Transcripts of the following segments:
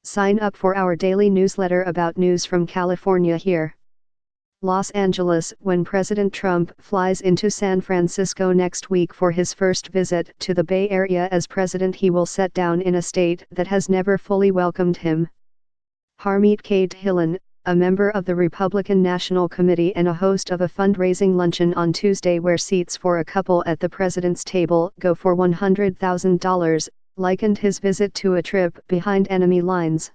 Sign up for our daily newsletter about news from California here. Los Angeles. When President Trump flies into San Francisco next week for his first visit to the Bay Area as president, he will set down in a state that has never fully welcomed him. Harmeet Kaur Dhillon, a member of the Republican National Committee and a host of a fundraising luncheon on Tuesday where seats for a couple at the president's table go for $100,000, likened his visit to a trip behind enemy lines.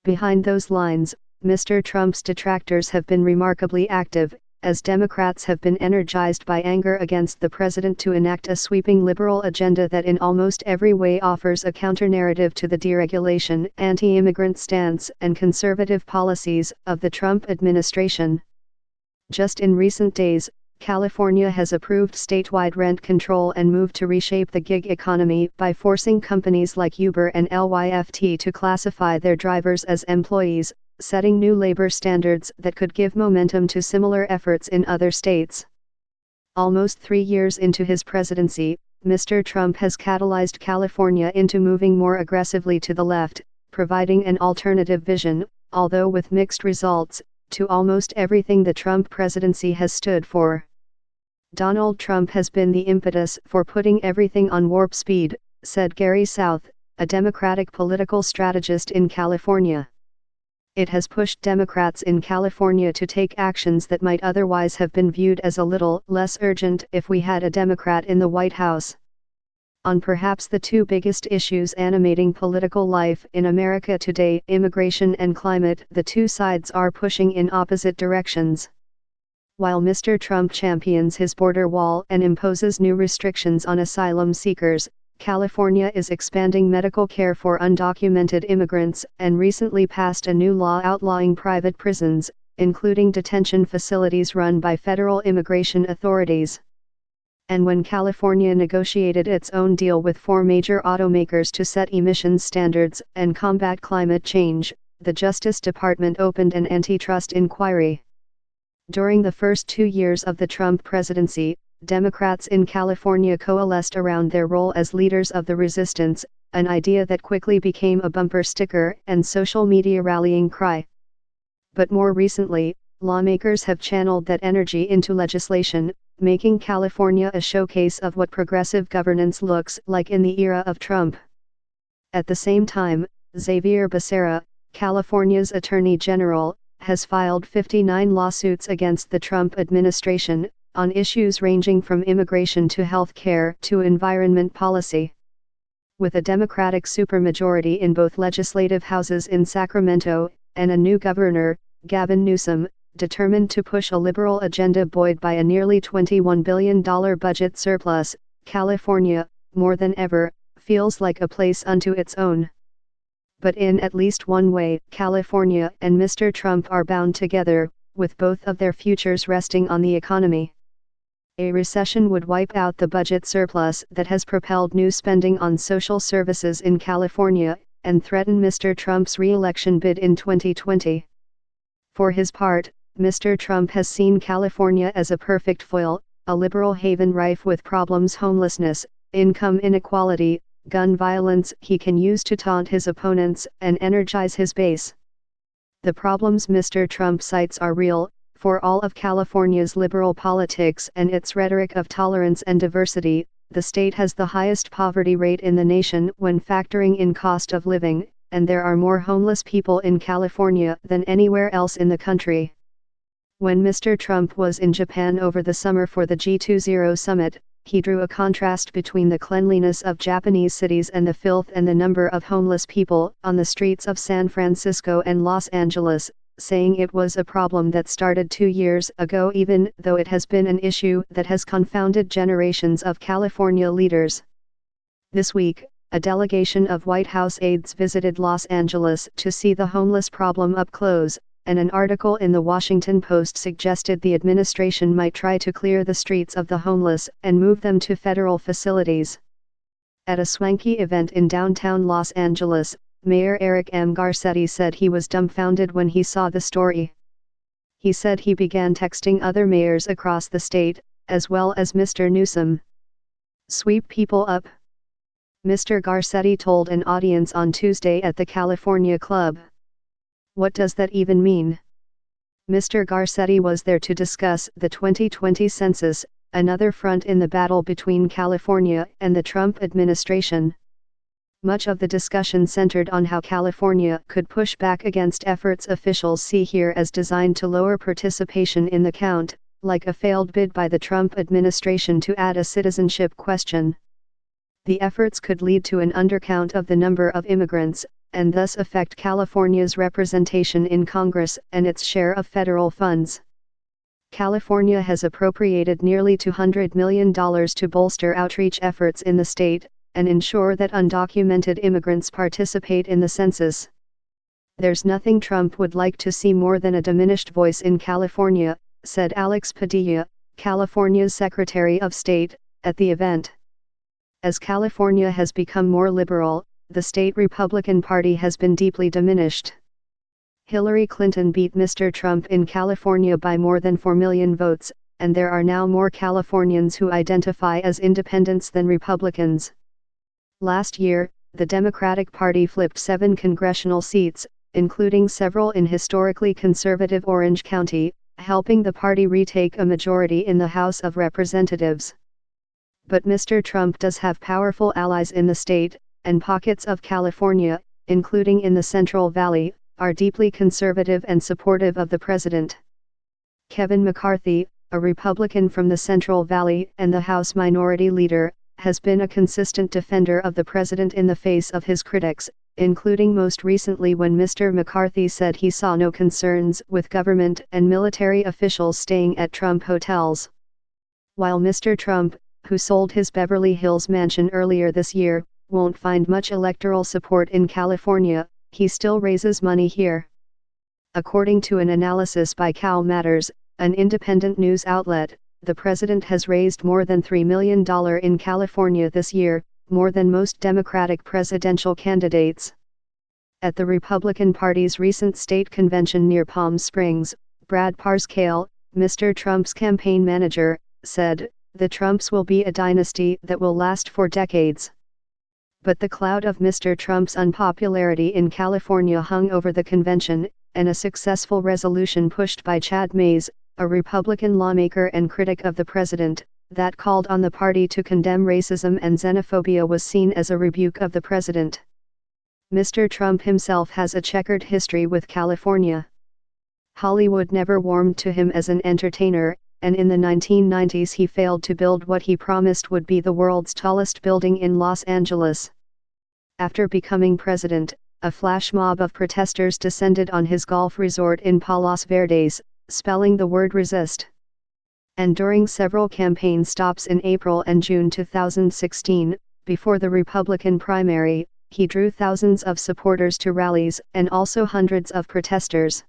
Behind those lines, Mr. Trump's detractors have been remarkably active, as Democrats have been energized by anger against the president to enact a sweeping liberal agenda that in almost every way offers a counter-narrative to the deregulation, anti-immigrant stance and conservative policies of the Trump administration. Just in recent days, California has approved statewide rent control and moved to reshape the gig economy by forcing companies like Uber and Lyft to classify their drivers as employees, setting new labor standards that could give momentum to similar efforts in other states. Almost 3 years into his presidency, Mr. Trump has catalyzed California into moving more aggressively to the left, providing an alternative vision, although with mixed results, to almost everything the Trump presidency has stood for. Donald Trump has been the impetus for putting everything on warp speed, said Gary South, a Democratic political strategist in California. It has pushed Democrats in California to take actions that might otherwise have been viewed as a little less urgent if we had a Democrat in the White House. On perhaps the two biggest issues animating political life in America today, immigration and climate, the two sides are pushing in opposite directions. While Mr. Trump champions his border wall and imposes new restrictions on asylum seekers, California is expanding medical care for undocumented immigrants and recently passed a new law outlawing private prisons, including detention facilities run by federal immigration authorities. And when California negotiated its own deal with 4 major automakers to set emissions standards and combat climate change, the Justice Department opened an antitrust inquiry. During the first 2 years of the Trump presidency, Democrats in California coalesced around their role as leaders of the resistance, an idea that quickly became a bumper sticker and social media rallying cry. But more recently, lawmakers have channeled that energy into legislation, making California a showcase of what progressive governance looks like in the era of Trump. At the same time, Xavier Becerra, California's Attorney General, has filed 59 lawsuits against the Trump administration, on issues ranging from immigration to health care to environment policy. With a Democratic supermajority in both legislative houses in Sacramento, and a new governor, Gavin Newsom, determined to push a liberal agenda buoyed by a nearly $21 billion budget surplus, California, more than ever, feels like a place unto its own. But in at least one way, California and Mr. Trump are bound together, with both of their futures resting on the economy. A recession would wipe out the budget surplus that has propelled new spending on social services in California, and threaten Mr. Trump's re-election bid in 2020. For his part, Mr. Trump has seen California as a perfect foil, a liberal haven rife with problems: homelessness, income inequality, gun violence he can use to taunt his opponents and energize his base. The problems Mr. Trump cites are real. For all of California's liberal politics and its rhetoric of tolerance and diversity, the state has the highest poverty rate in the nation when factoring in cost of living, and there are more homeless people in California than anywhere else in the country. When Mr. Trump was in Japan over the summer for the G20 summit, he drew a contrast between the cleanliness of Japanese cities and the filth and the number of homeless people on the streets of San Francisco and Los Angeles, saying it was a problem that started 2 years ago, even though it has been an issue that has confounded generations of California leaders. This week, a delegation of White House aides visited Los Angeles to see the homeless problem up close, and an article in the Washington Post suggested the administration might try to clear the streets of the homeless and move them to federal facilities. At a swanky event in downtown Los Angeles, Mayor Eric M. Garcetti said he was dumbfounded when he saw the story. He said he began texting other mayors across the state, as well as Mr. Newsom. Sweep people up. Mr. Garcetti told an audience on Tuesday at the California Club. What does that even mean? Mr. Garcetti was there to discuss the 2020 census, another front in the battle between California and the Trump administration. Much of the discussion centered on how California could push back against efforts officials see here as designed to lower participation in the count, like a failed bid by the Trump administration to add a citizenship question. The efforts could lead to an undercount of the number of immigrants, and thus affect California's representation in Congress and its share of federal funds. California has appropriated nearly $200 million to bolster outreach efforts in the state, and ensure that undocumented immigrants participate in the census. There's nothing Trump would like to see more than a diminished voice in California, said Alex Padilla, California's Secretary of State, at the event. As California has become more liberal, the state Republican Party has been deeply diminished. Hillary Clinton beat Mr. Trump in California by more than 4 million votes, and there are now more Californians who identify as independents than Republicans. Last year, the Democratic Party flipped 7 congressional seats, including several in historically conservative Orange County, helping the party retake a majority in the House of Representatives. But Mr. Trump does have powerful allies in the state, and pockets of California, including in the Central Valley, are deeply conservative and supportive of the president. Kevin McCarthy, a Republican from the Central Valley and the House Minority Leader, has been a consistent defender of the president in the face of his critics, including most recently when Mr. McCarthy said he saw no concerns with government and military officials staying at Trump hotels. While Mr. Trump, who sold his Beverly Hills mansion earlier this year, won't find much electoral support in California, he still raises money here. According to an analysis by Cal Matters, an independent news outlet, the president has raised more than $3 million in California this year, more than most Democratic presidential candidates. At the Republican Party's recent state convention near Palm Springs, Brad Parscale, Mr. Trump's campaign manager, said, "The Trumps will be a dynasty that will last for decades." But the cloud of Mr. Trump's unpopularity in California hung over the convention, and a successful resolution pushed by Chad Mays, a Republican lawmaker and critic of the president, that called on the party to condemn racism and xenophobia was seen as a rebuke of the president. Mr. Trump himself has a checkered history with California. Hollywood never warmed to him as an entertainer, and in the 1990s he failed to build what he promised would be the world's tallest building in Los Angeles. After becoming president, a flash mob of protesters descended on his golf resort in Palos Verdes, spelling the word resist. And during several campaign stops in April and June 2016, before the Republican primary, he drew thousands of supporters to rallies and also hundreds of protesters.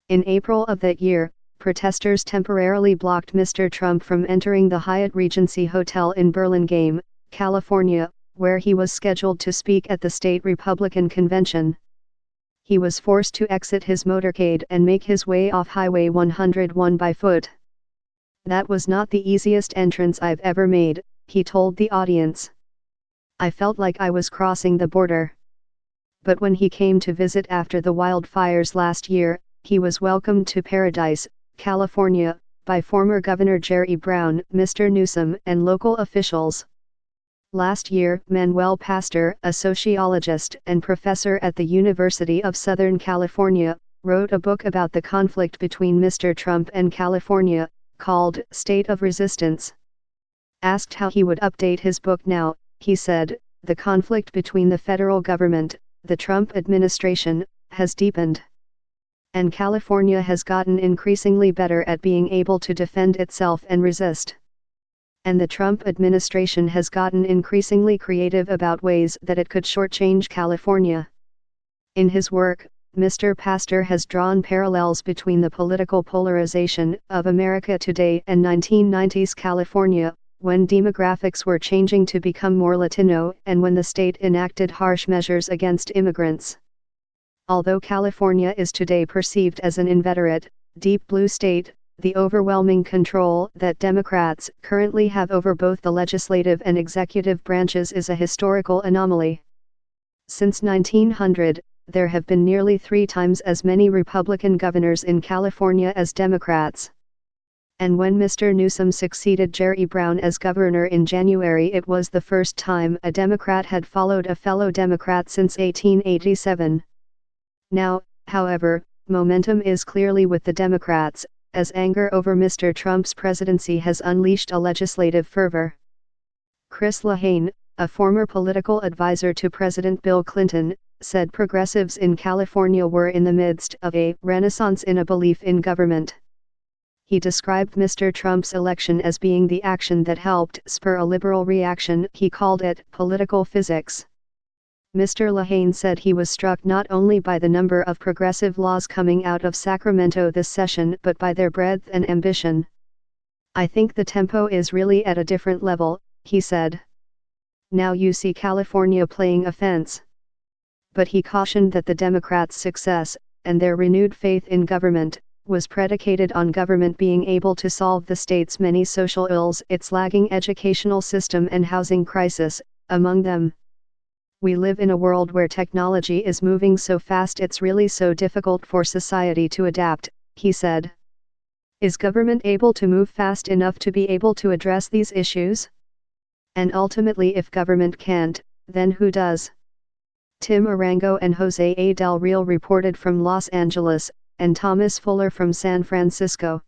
In April of that year, protesters temporarily blocked Mr. Trump from entering the Hyatt Regency Hotel in Burlingame, California, where he was scheduled to speak at the state Republican convention. He was forced to exit his motorcade and make his way off Highway 101 by foot. "That was not the easiest entrance I've ever made," he told the audience. "I felt like I was crossing the border." But when he came to visit after the wildfires last year, he was welcomed to Paradise, California, by former Governor Jerry Brown, Mr. Newsom, and local officials. Last year, Manuel Pastor, a sociologist and professor at the University of Southern California, wrote a book about the conflict between Mr. Trump and California, called State of Resistance. Asked how he would update his book now, he said, "The conflict between the federal government, the Trump administration, has deepened. And California has gotten increasingly better at being able to defend itself and resist. And the Trump administration has gotten increasingly creative about ways that it could shortchange California." In his work, Mr. Pastor has drawn parallels between the political polarization of America today and 1990s California, when demographics were changing to become more Latino and when the state enacted harsh measures against immigrants. Although California is today perceived as an inveterate, deep blue state, the overwhelming control that Democrats currently have over both the legislative and executive branches is a historical anomaly. Since 1900, there have been nearly 3 times as many Republican governors in California as Democrats. And when Mr. Newsom succeeded Jerry Brown as governor in January, it was the first time a Democrat had followed a fellow Democrat since 1887. Now, however, momentum is clearly with the Democrats, as anger over Mr. Trump's presidency has unleashed a legislative fervor. Chris Lehane, a former political advisor to President Bill Clinton, said progressives in California were in the midst of a renaissance in a belief in government. He described Mr. Trump's election as being the action that helped spur a liberal reaction. He called it political physics. Mr. Lehane said he was struck not only by the number of progressive laws coming out of Sacramento this session but by their breadth and ambition. "I think the tempo is really at a different level," he said. "Now you see California playing offense." But he cautioned that the Democrats' success, and their renewed faith in government, was predicated on government being able to solve the state's many social ills, its lagging educational system and housing crisis, among them. "We live in a world where technology is moving so fast it's really so difficult for society to adapt," he said. Is government able to move fast enough to be able to address these issues? And ultimately, if government can't, then who does? Tim Arango and Jose A. Del Real reported from Los Angeles, and Thomas Fuller from San Francisco.